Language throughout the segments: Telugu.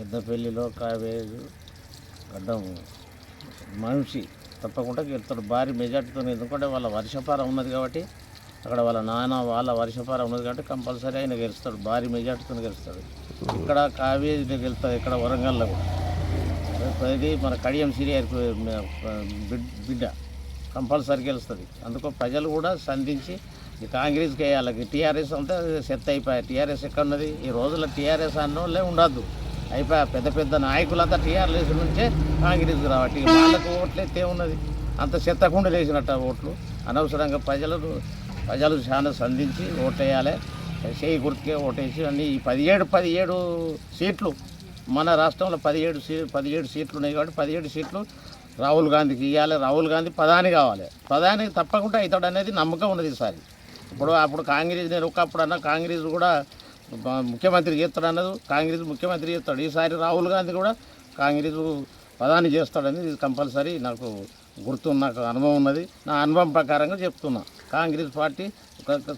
పెద్దపల్లిలో కావేరు గడ్డం మనిషి తప్పకుండా గెలుస్తాడు భారీ మెజార్టీతో. ఎందుకంటే వాళ్ళ వర్షపారం ఉన్నది కాబట్టి, అక్కడ వాళ్ళ నాన్న వాళ్ళ వర్షపారం ఉన్నది కాబట్టి కంపల్సరీ ఆయన గెలుస్తాడు, భారీ మెజార్టీతో గెలుస్తాడు. ఇక్కడ కావేరి గెలుస్తుంది, ఇక్కడ వరంగల్లో కూడా. ఇది మన కడియం సీరియర్ బిడ్డ కంపల్సరీ గెలుస్తుంది. అందుకో ప్రజలు కూడా సంధించి ఈ కాంగ్రెస్కి వేయాలి. టీఆర్ఎస్ అంతా సెట్ అయిపోయాయి. టీఆర్ఎస్ ఎక్కడ ఉన్నది ఈ రోజుల్లో? టీఆర్ఎస్ అన్నోళ్ళే ఉండద్దు, అయిపోయా. పెద్ద పెద్ద నాయకులంతా టీఆర్ఎస్ నుంచే కాంగ్రెస్కి రావట్టి వాళ్ళకు ఓట్లు ఎత్తే ఉన్నది, అంత చెత్తకుండా లేచినట్టు ఓట్లు. అనవసరంగా ప్రజలు చాలా సంధించి ఓటేయాలి. చేయి గుర్తుకే ఓటేసి అన్ని ఈ 17 సీట్లు మన రాష్ట్రంలో 17 సీట్లు ఉన్నాయి కాబట్టి 17 సీట్లు రాహుల్ గాంధీకి ఇవ్వాలి. రాహుల్ గాంధీ ప్రధాని కావాలి, ప్రధాని తప్పకుండా అవుతాడు అనేది నమ్మకం ఉన్నది ఈసారి. అప్పుడు కాంగ్రెస్, నేను ఒకప్పుడు అన్నా కాంగ్రెస్ కూడా ముఖ్యమంత్రి చేస్తాడు అన్నది, కాంగ్రెస్ ముఖ్యమంత్రి చేస్తాడు. ఈసారి రాహుల్ గాంధీ కూడా కాంగ్రెస్ ప్రధాని చేస్తాడనేది కంపల్సరీ నాకు నాకు అనుభవం ఉన్నది. నా అనుభవం ప్రకారంగా చెప్తున్నా, కాంగ్రెస్ పార్టీ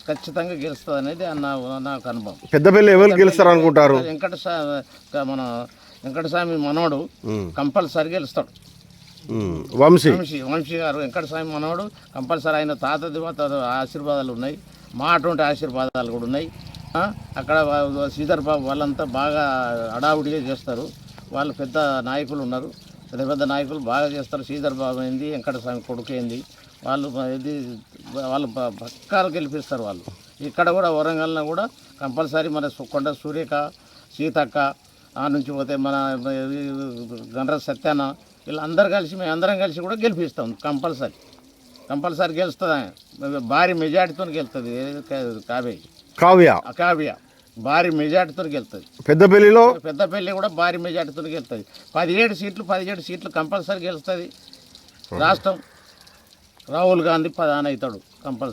ఖచ్చితంగా గెలుస్తుంది అనేది నాకు అనుభవం. పెద్దపల్లి ఎవరు గెలుస్తారు అనుకుంటారు? మన వెంకటస్వామి మనవడు కంపల్సరీ గెలుస్తాడు. వంశీ గారు వెంకటస్వామి మనవడు కంపల్సరీ. ఆయన తాతది ఆశీర్వాదాలు ఉన్నాయి, మా అటువంటి ఆశీర్వాదాలు కూడా ఉన్నాయి. అక్కడ శ్రీధర్ బాబు వాళ్ళంతా బాగా హడావుడిగా చేస్తారు. వాళ్ళు పెద్ద నాయకులు ఉన్నారు, పెద్ద నాయకులు బాగా చేస్తారు. శ్రీధర్ బాబు అయింది, వెంకటస్వామి కొడుకు అయింది, వాళ్ళు పక్కాలు గెలిపిస్తారు వాళ్ళు. ఇక్కడ కూడా వరంగల్లో కూడా కంపల్సరీ మన కొండ సూర్యక, సీతక్క, ఆ నుంచి పోతే మన గండ్ర సత్యాన, వీళ్ళందరూ కలిసి మేమందరం కలిసి కూడా గెలిపిస్తాం. కంపల్సరీ గెలుస్తుంది, భారీ మెజార్టీతో గెలుస్తుంది. కావ్య భారీ మెజార్టీతో గెలుస్తుంది. పెద్దపల్లి కూడా భారీ మెజార్టీతో గెలుస్తుంది. 17 సీట్లు కంపల్సరీ గెలుస్తుంది రాష్ట్రం. రాహుల్ గాంధీ ప్రధాని అవుతాడు కంపల్సరీ.